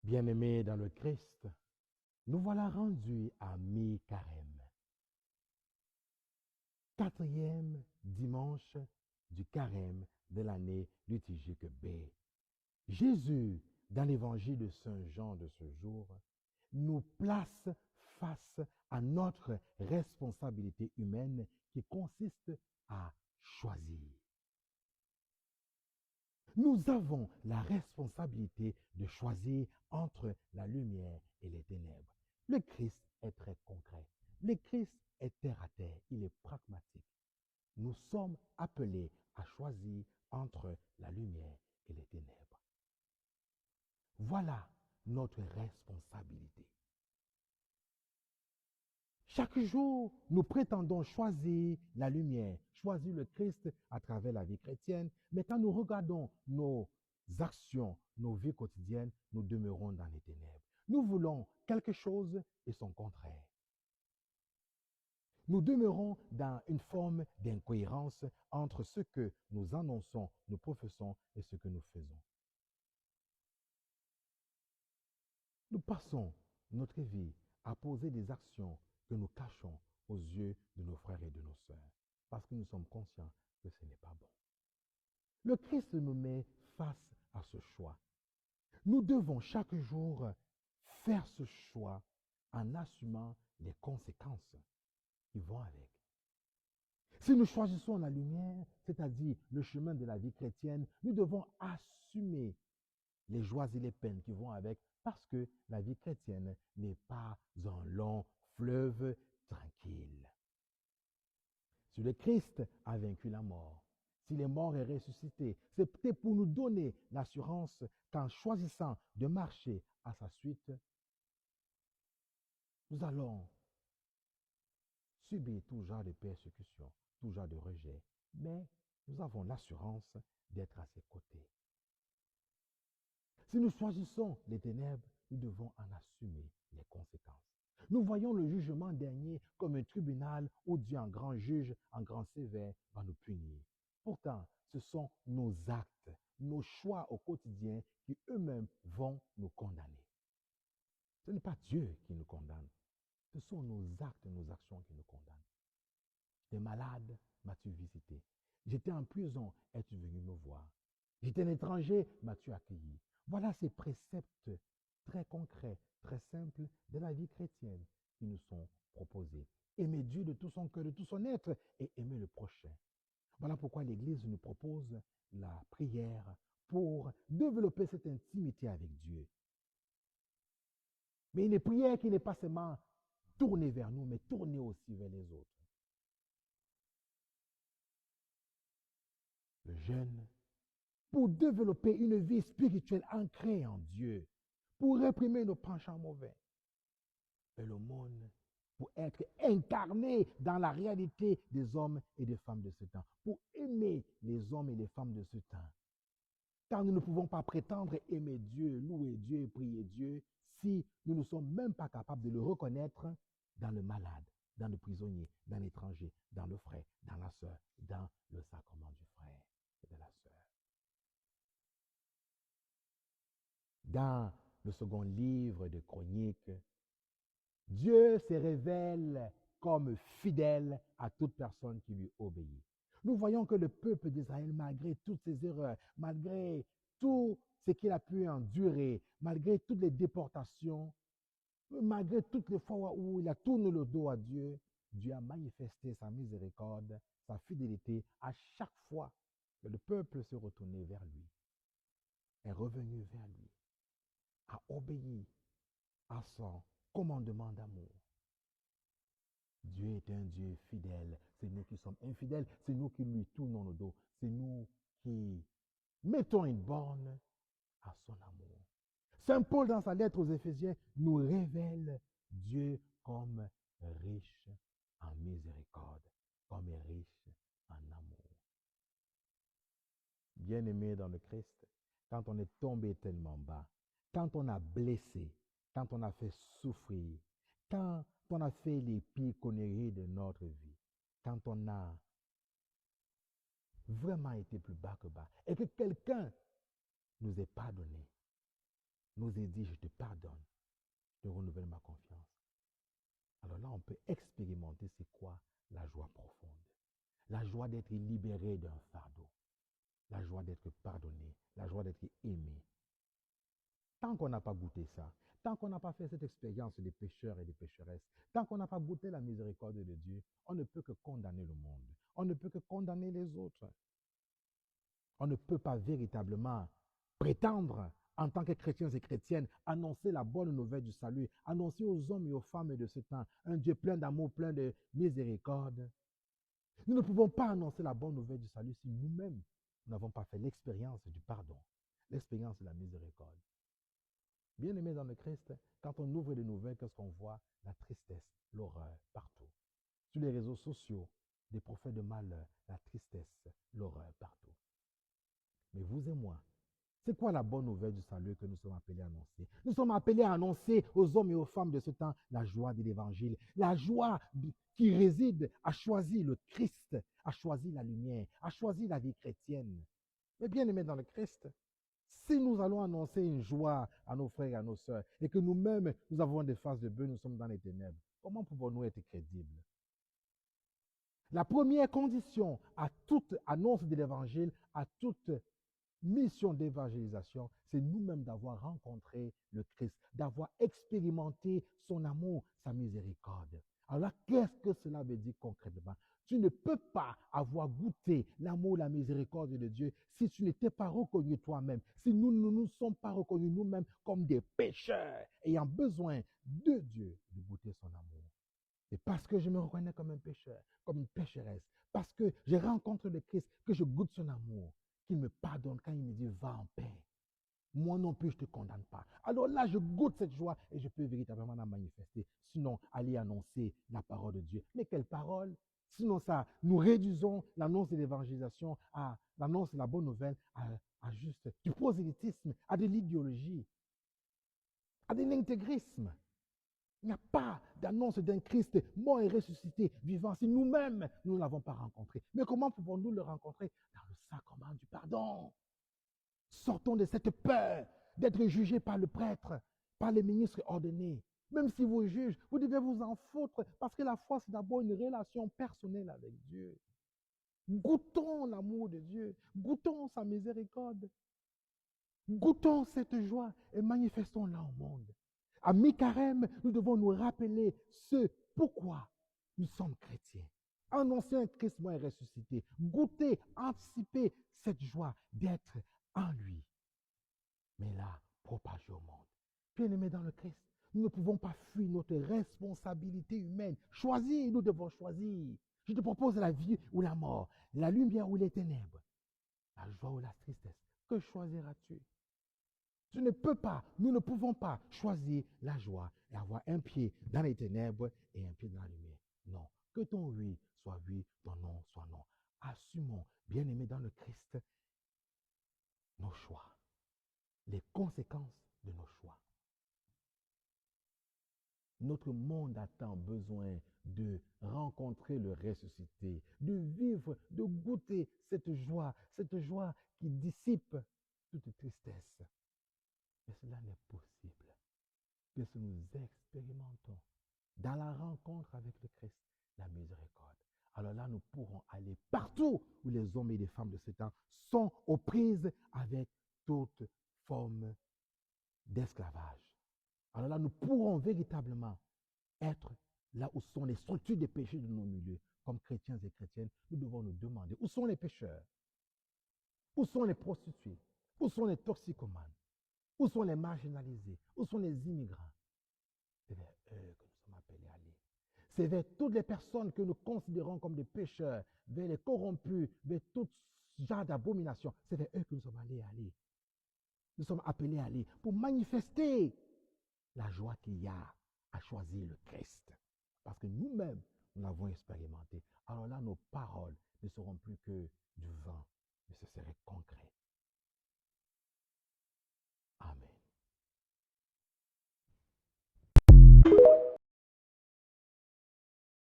Bien-aimés dans le Christ, nous voilà rendus à mi-carême, quatrième dimanche du carême de l'année liturgique B. Jésus, dans l'évangile de Saint Jean de ce jour, nous place face à notre responsabilité humaine qui consiste à choisir. Nous avons la responsabilité de choisir entre la lumière et les ténèbres. Le Christ est très concret. Le Christ est terre à terre. Il est pragmatique. Nous sommes appelés à choisir entre la lumière et les ténèbres. Voilà notre responsabilité. Chaque jour, nous prétendons choisir la lumière, choisir le Christ à travers la vie chrétienne, mais quand nous regardons nos actions, nos vies quotidiennes, nous demeurons dans les ténèbres. Nous voulons quelque chose et son contraire. Nous demeurons dans une forme d'incohérence entre ce que nous annonçons, nous professons et ce que nous faisons. Nous passons notre vie à poser des actions que nous cachons aux yeux de nos frères et de nos sœurs, parce que nous sommes conscients que ce n'est pas bon. Le Christ nous met face à ce choix. Nous devons chaque jour faire ce choix en assumant les conséquences qui vont avec. Si nous choisissons la lumière, c'est-à-dire le chemin de la vie chrétienne, nous devons assumer les joies et les peines qui vont avec, parce que la vie chrétienne n'est pas un long fleuve tranquille. Si le Christ a vaincu la mort, s'il est mort et ressuscité, c'est peut-être pour nous donner l'assurance qu'en choisissant de marcher à sa suite, nous allons subir tout genre de persécution, tout genre de rejet, mais nous avons l'assurance d'être à ses côtés. Si nous choisissons les ténèbres, nous devons en assumer les conséquences. Nous voyons le jugement dernier comme un tribunal où Dieu, en grand juge, en grand sévère, va nous punir. Pourtant, ce sont nos actes, nos choix au quotidien qui eux-mêmes vont nous condamner. Ce n'est pas Dieu qui nous condamne. Ce sont nos actes, nos actions qui nous condamnent. J'étais malade, m'as-tu visité? J'étais en prison, es-tu venu me voir? J'étais un étranger, m'as-tu accueilli? Voilà ces préceptes très concrets, très simples de la vie chrétienne qui nous sont proposés. Aimer Dieu de tout son cœur, de tout son être et aimer le prochain. Voilà pourquoi l'Église nous propose la prière pour développer cette intimité avec Dieu. Mais une prière qui n'est pas seulement tournée vers nous, mais tournée aussi vers les autres. Le jeûne pour développer une vie spirituelle ancrée en Dieu, pour réprimer nos penchants mauvais. Et l'aumône pour être incarné dans la réalité des hommes et des femmes de ce temps, pour aimer les hommes et les femmes de ce temps. Car nous ne pouvons pas prétendre aimer Dieu, louer Dieu, prier Dieu, si nous ne sommes même pas capables de le reconnaître dans le malade, dans le prisonnier, dans l'étranger, dans le frère, dans la sœur, dans le sacrement du frère et de la sœur. Dans le second livre de Chroniques, Dieu se révèle comme fidèle à toute personne qui lui obéit. Nous voyons que le peuple d'Israël, malgré toutes ses erreurs, malgré tout ce qu'il a pu endurer, malgré toutes les déportations, malgré toutes les fois où il a tourné le dos à Dieu, Dieu a manifesté sa miséricorde, sa fidélité à chaque fois que le peuple s'est retourné vers lui, est revenu vers lui, a obéi à son commandement d'amour. Dieu est un Dieu fidèle. C'est nous qui sommes infidèles. C'est nous qui lui tournons le dos. C'est nous qui mettons une borne à son amour. Saint Paul, dans sa lettre aux Éphésiens, nous révèle Dieu comme riche en miséricorde, comme riche en amour. Bien-aimé dans le Christ, quand on est tombé tellement bas, quand on a blessé, quand on a fait souffrir, quand on a fait les pires conneries de notre vie, quand on a vraiment été plus bas que bas, et que quelqu'un nous ait pardonné, nous ait dit, je te pardonne, je te renouvelle ma confiance. Alors là, on peut expérimenter c'est quoi la joie profonde. La joie d'être libéré d'un fardeau. La joie d'être pardonné. La joie d'être aimé. Tant qu'on n'a pas goûté ça, tant qu'on n'a pas fait cette expérience des pécheurs et des pécheresses, tant qu'on n'a pas goûté la miséricorde de Dieu, on ne peut que condamner le monde. On ne peut que condamner les autres. On ne peut pas véritablement prétendre, en tant que chrétiens et chrétiennes, annoncer la bonne nouvelle du salut, annoncer aux hommes et aux femmes de ce temps un Dieu plein d'amour, plein de miséricorde. Nous ne pouvons pas annoncer la bonne nouvelle du salut si nous-mêmes, nous n'avons pas fait l'expérience du pardon, l'expérience de la miséricorde. Bien-aimés dans le Christ, quand on ouvre les nouvelles, qu'est-ce qu'on voit? La tristesse, l'horreur, partout. Sur les réseaux sociaux, des prophètes de malheur, la tristesse, l'horreur, partout. Mais vous et moi, c'est quoi la bonne nouvelle du salut que nous sommes appelés à annoncer? Nous sommes appelés à annoncer aux hommes et aux femmes de ce temps la joie de l'évangile. La joie qui réside à choisir le Christ, à choisir la lumière, à choisir la vie chrétienne. Mais bien aimés dans le Christ, si nous allons annoncer une joie à nos frères et à nos sœurs et que nous-mêmes, nous avons des faces de bœuf, nous sommes dans les ténèbres, comment pouvons-nous être crédibles? La première condition à toute annonce de l'évangile, à toute mission d'évangélisation, c'est nous-mêmes d'avoir rencontré le Christ, d'avoir expérimenté son amour, sa miséricorde. Alors là, qu'est-ce que cela veut dire concrètement? Tu ne peux pas avoir goûté l'amour, la miséricorde de Dieu si tu n'étais pas reconnu toi-même, si nous ne nous sommes pas reconnus nous-mêmes comme des pécheurs ayant besoin de Dieu de goûter son amour. Et parce que je me reconnais comme un pécheur, comme une pécheresse, parce que je rencontre le Christ, que je goûte son amour, qu'il me pardonne quand il me dit va en paix. Moi non plus, je ne te condamne pas. Alors là, je goûte cette joie et je peux véritablement la manifester. Sinon, aller annoncer la parole de Dieu. Mais quelle parole? Sinon, ça, nous réduisons l'annonce de l'évangélisation à l'annonce de la bonne nouvelle à juste du prosélytisme, à de l'idéologie, à de l'intégrisme. Il n'y a pas d'annonce d'un Christ mort et ressuscité, vivant, si nous-mêmes, nous ne l'avons pas rencontré. Mais comment pouvons-nous le rencontrer? Dans le sacrement du pardon. Sortons de cette peur d'être jugés par le prêtre, par les ministres ordonnés. Même si vous jugez, vous devez vous en foutre, parce que la foi, c'est d'abord une relation personnelle avec Dieu. Goûtons l'amour de Dieu, goûtons sa miséricorde, goûtons cette joie et manifestons-la au monde. À mi-carême, nous devons nous rappeler ce pourquoi nous sommes chrétiens. Annoncer un Christ mort et ressuscité. Goûter, anticiper cette joie d'être en lui. Mais là, propager au monde. Bien-aimés dans le Christ, nous ne pouvons pas fuir notre responsabilité humaine. Choisir, nous devons choisir. Je te propose la vie ou la mort, la lumière ou les ténèbres, la joie ou la tristesse. Que choisiras-tu? Tu ne peux pas, nous ne pouvons pas choisir la joie et avoir un pied dans les ténèbres et un pied dans la lumière. Non, que ton oui soit oui, ton non soit non. Assumons, bien-aimés dans le Christ, nos choix, les conséquences de nos choix. Notre monde a tant besoin de rencontrer le ressuscité, de vivre, de goûter cette joie qui dissipe toute tristesse. Mais cela n'est possible que si nous expérimentons dans la rencontre avec le Christ la miséricorde. Alors là, nous pourrons aller partout où les hommes et les femmes de ce temps sont aux prises avec toute forme d'esclavage. Alors là, nous pourrons véritablement être là où sont les structures des péchés de nos milieux. Comme chrétiens et chrétiennes, nous devons nous demander où sont les pécheurs, où sont les prostituées, où sont les toxicomanes, où sont les marginalisés, où sont les immigrants. C'est vers eux que nous sommes appelés à aller. C'est vers toutes les personnes que nous considérons comme des pécheurs, vers les corrompus, vers tout genre d'abomination. C'est vers eux que nous sommes allés à aller. Nous sommes appelés à aller pour manifester la joie qu'il y a à choisir le Christ. Parce que nous-mêmes, nous l'avons expérimenté. Alors là, nos paroles ne seront plus que du vent, mais ce serait concret.